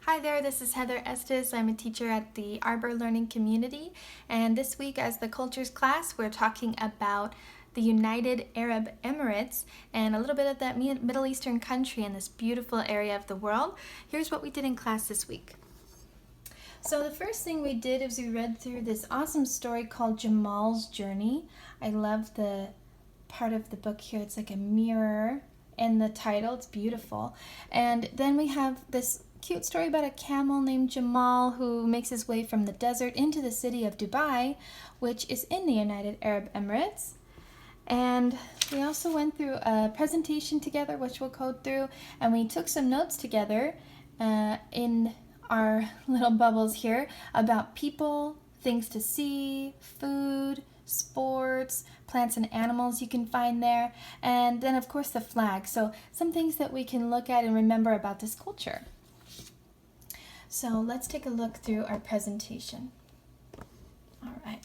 Hi there, this is Heather Estes. I'm a teacher at the Arbor Learning Community, and this week as the Cultures class, we're talking about the United Arab Emirates and a little bit of that Middle Eastern country in this beautiful area of the world. Here's what we did in class this week. So the first thing we did is we read through this awesome story called Jamal's Journey. I love the part of the book here. It's like a mirror in the title. It's beautiful. And then we have this cute story about a camel named Jamal who makes his way from the desert into the city of Dubai, which is in the United Arab Emirates. And we also went through a presentation together, which we'll go through, and we took some notes together in our little bubbles here about people, things to see, food, sports, plants and animals you can find there, and then of course the flag. So some things that we can look at and remember about this culture. So let's take a look through our presentation. All right.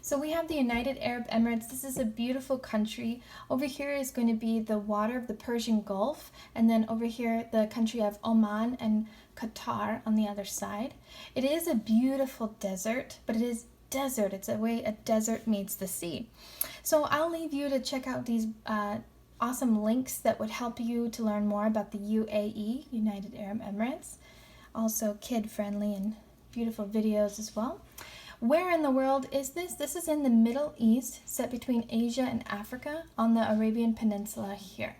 So we have the United Arab Emirates. This is a beautiful country. Over here is going to be the water of the Persian Gulf, and then over here the country of Oman and Qatar on the other side. It is a beautiful desert, but it is desert. It's the way a desert meets the sea. So I'll leave you to check out these awesome links that would help you to learn more about the UAE, United Arab Emirates. Also kid-friendly and beautiful videos as well. Where in the world is this? This is in the Middle East, set between Asia and Africa on the Arabian Peninsula here.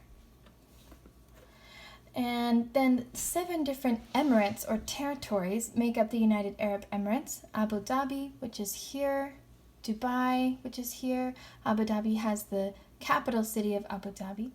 And then 7 different emirates or territories make up the United Arab Emirates. Abu Dhabi, which is here, Dubai, which is here. Abu Dhabi has the capital city of Abu Dhabi.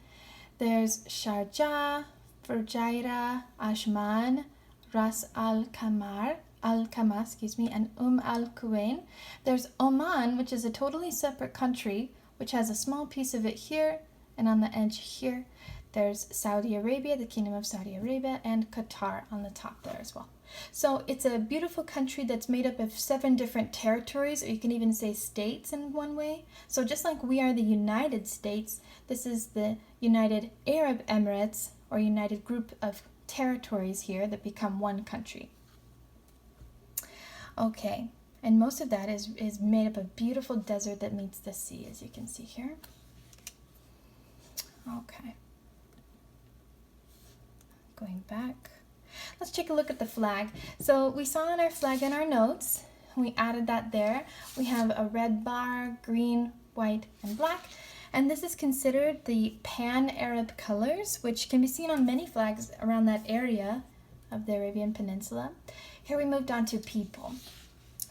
There's Sharjah, Fujairah, Ajman, Ras al-Khamar, and al-Quwain. There's Oman, which is a totally separate country, which has a small piece of it here and on the edge here. There's Saudi Arabia, the Kingdom of Saudi Arabia, and Qatar on the top there as well. So it's a beautiful country that's made up of 7 different territories, or you can even say states in one way. So just like we are the United States, this is the United Arab Emirates, or United Group of territories here that become one country. Okay, and most of that is made up of beautiful desert that meets the sea, as you can see here. Okay. Going back. Let's take a look at the flag. So we saw on our flag in our notes, we added that there. We have a red bar, green, white, and black. And this is considered the pan-Arab colors, which can be seen on many flags around that area of the Arabian Peninsula. Here we moved on to people.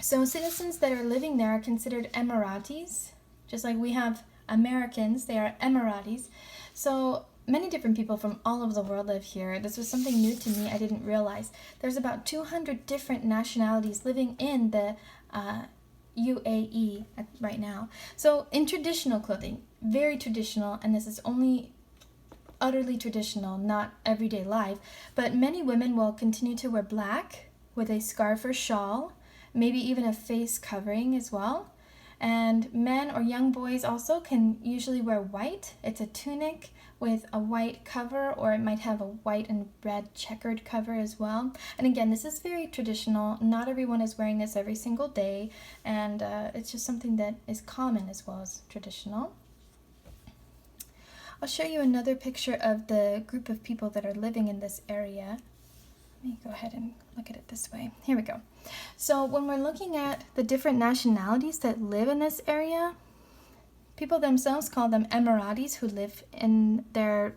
So citizens that are living there are considered Emiratis. Just like we have Americans, they are Emiratis. So many different people from all over the world live here. This was something new to me I didn't realize. There's about 200 different nationalities living in the UAE right now. So in traditional clothing, very traditional, and this is only utterly traditional, not everyday life, but many women will continue to wear black with a scarf or shawl, maybe even a face covering as well. And men or young boys also can usually wear white. It's a tunic with a white cover, or it might have a white and red checkered cover as well. And again, this is very traditional. Not everyone is wearing this every single day, and it's just something that is common as well as traditional. I'll show you another picture of the group of people that are living in this area. Let me go ahead and look at it this way. Here we go. So when we're looking at the different nationalities that live in this area, people themselves call them Emiratis, who live in their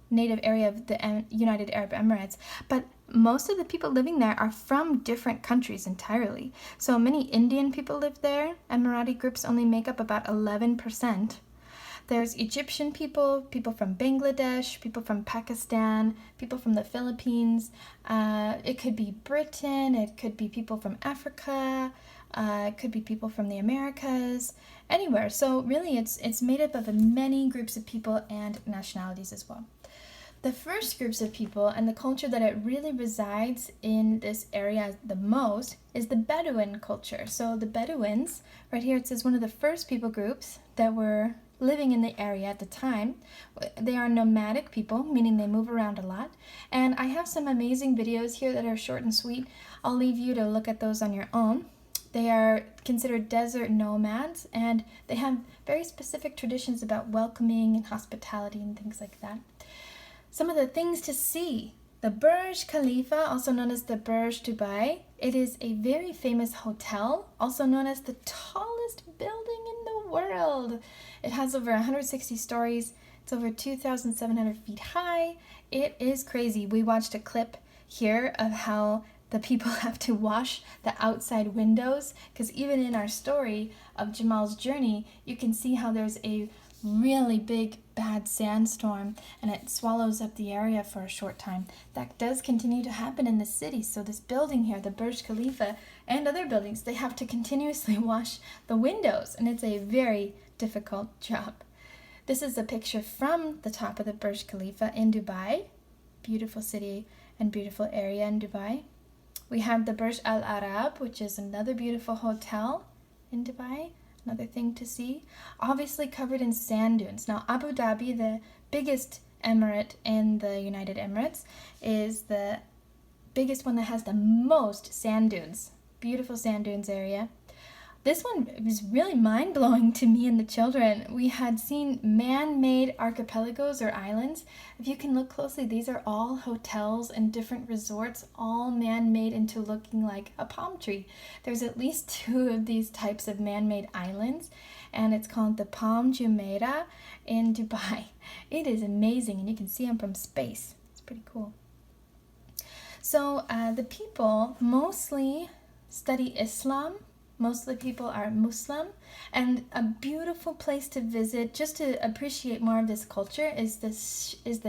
native area of the United Arab Emirates. But most of the people living there are from different countries entirely. So many Indian people live there. Emirati groups only make up about 11%. There's Egyptian people, people from Bangladesh, people from Pakistan, people from the Philippines. It could be Britain, it could be people from Africa, it could be people from the Americas, anywhere. So really it's made up of many groups of people and nationalities as well. The first groups of people and the culture that it really resides in this area the most is the Bedouin culture. So the Bedouins, right here it says one of the first people groups that were living in the area at the time. They are nomadic people, meaning they move around a lot. And I have some amazing videos here that are short and sweet. I'll leave you to look at those on your own. They are considered desert nomads, and they have very specific traditions about welcoming and hospitality and things like that. Some of the things to see. The Burj Khalifa, also known as the Burj Dubai. It is a very famous hotel, also known as the tallest building in the world. It has over 160 stories. It's over 2,700 feet high. It is crazy. We watched a clip here of how the people have to wash the outside windows, because even in our story of Jamal's journey, you can see how there's a really big bad sandstorm and it swallows up the area for a short time. That does continue to happen in the city. So this building here, the Burj Khalifa, and other buildings, they have to continuously wash the windows, and it's a very difficult job. This is a picture from the top of the Burj Khalifa in Dubai. Beautiful city and beautiful area in Dubai. We have the Burj Al Arab, which is another beautiful hotel in Dubai. Another thing to see. Obviously covered in sand dunes. Now, Abu Dhabi, the biggest emirate in the United Emirates, is the biggest one that has the most sand dunes. Beautiful sand dunes area. This one was really mind-blowing to me and the children. We had seen man-made archipelagos or islands. If you can look closely, these are all hotels and different resorts, all man-made into looking like a palm tree. There's at least 2 of these types of man-made islands, and it's called the Palm Jumeirah in Dubai. It is amazing, and you can see them from space. It's pretty cool. So the people mostly study Islam. Most of the people are Muslim, and a beautiful place to visit just to appreciate more of this culture is the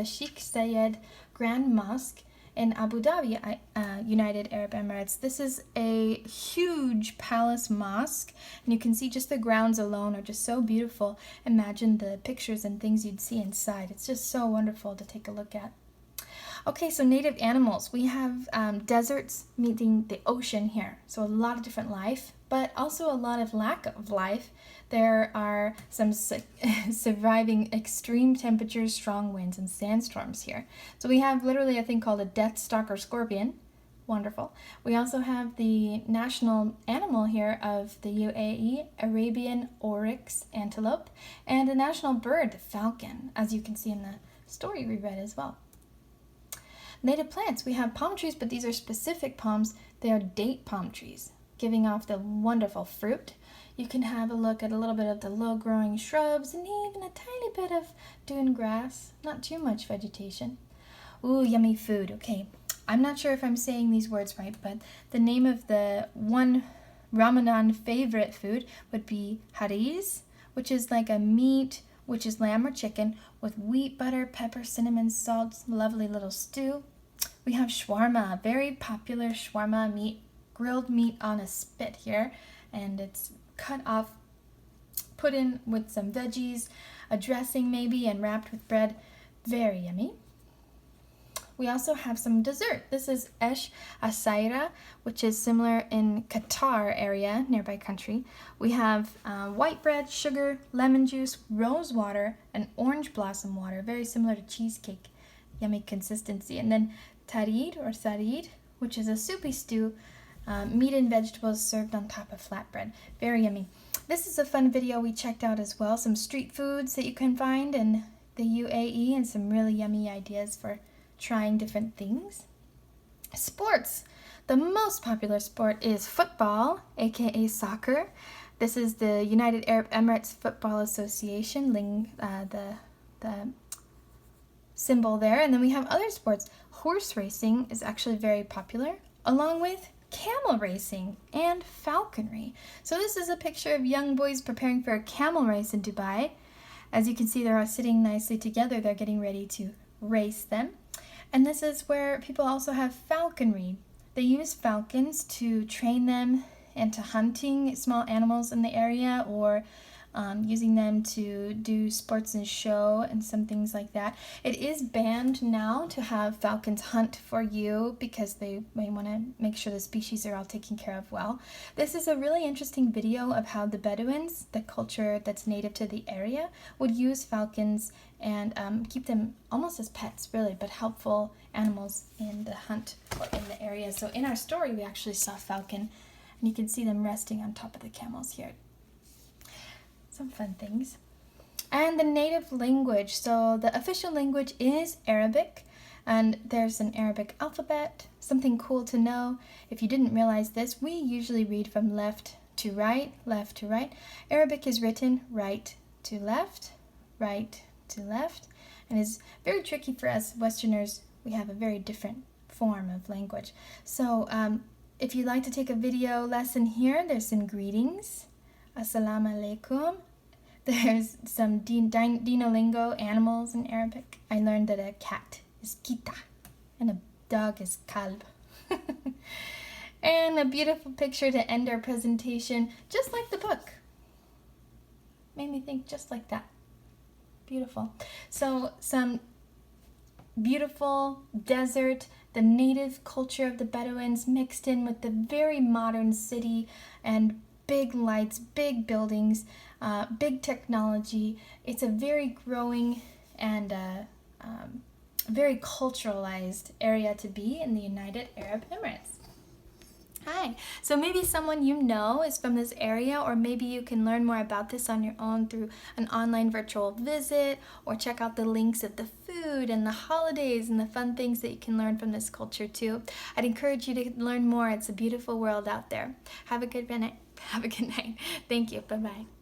Sheikh Zayed Grand Mosque in Abu Dhabi, United Arab Emirates. This is a huge palace mosque, and you can see just the grounds alone are just so beautiful. Imagine the pictures and things you'd see inside. It's just so wonderful to take a look at. Okay, so native animals. We have deserts meeting the ocean here. So a lot of different life, but also a lot of lack of life. There are some surviving extreme temperatures, strong winds, and sandstorms here. So we have literally a thing called a death stalker scorpion. Wonderful. We also have the national animal here of the UAE, Arabian oryx antelope, and a national bird, the falcon, as you can see in the story we read as well. Native plants, we have palm trees, but these are specific palms. They are date palm trees, giving off the wonderful fruit. You can have a look at a little bit of the low-growing shrubs and even a tiny bit of dune grass. Not too much vegetation. Ooh, yummy food. Okay, I'm not sure if I'm saying these words right, but the name of the one Ramadan favorite food would be haris, which is like a meat, which is lamb or chicken, with wheat, butter, pepper, cinnamon, salt, lovely little stew. We have shawarma, very popular shawarma meat, grilled meat on a spit here, and it's cut off, put in with some veggies, a dressing maybe, and wrapped with bread. Very yummy. We also have some dessert. This is esh asaira, which is similar in Qatar area, nearby country. We have white bread, sugar, lemon juice, rose water, and orange blossom water, very similar to cheesecake. Yummy consistency. And then tarid or sarid, which is a soupy stew, meat and vegetables served on top of flatbread. Very yummy. This is a fun video we checked out as well. Some street foods that you can find in the UAE and some really yummy ideas for trying different things. Sports. The most popular sport is football, aka soccer. This is the United Arab Emirates Football Association, the symbol there. And then we have other sports. Horse racing is actually very popular, along with camel racing and falconry. So this is a picture of young boys preparing for a camel race in Dubai. As you can see, they're all sitting nicely together. They're getting ready to race them. And this is where people also have falconry. They use falcons to train them into hunting small animals in the area or using them to do sports and show and some things like that. It is banned now to have falcons hunt for you because they may want to make sure the species are all taken care of well. This is a really interesting video of how the Bedouins, the culture that's native to the area, would use falcons and keep them almost as pets, really, but helpful animals in the hunt or in the area. So in our story, we actually saw falcon, and you can see them resting on top of the camels here. Some fun things. And the native language. So the official language is Arabic, and there's an Arabic alphabet. Something cool to know, if you didn't realize this, we usually read from left to right, left to right. Arabic is written right to left, and is very tricky for us Westerners. We have a very different form of language. So if you'd like to take a video lesson here, there's some greetings. Assalamu alaikum. There's some Dinolingo, animals in Arabic. I learned that a cat is kita and a dog is kalb. And a beautiful picture to end our presentation, just like the book. Made me think just like that. Beautiful. So some beautiful desert, the native culture of the Bedouins mixed in with the very modern city and big lights, big buildings, big technology. It's a very growing and very culturalized area to be in the United Arab Emirates. Hi. So maybe someone you know is from this area, or maybe you can learn more about this on your own through an online virtual visit, or check out the links of the food and the holidays and the fun things that you can learn from this culture too. I'd encourage you to learn more. It's a beautiful world out there. Have a good night. Thank you. Bye-bye.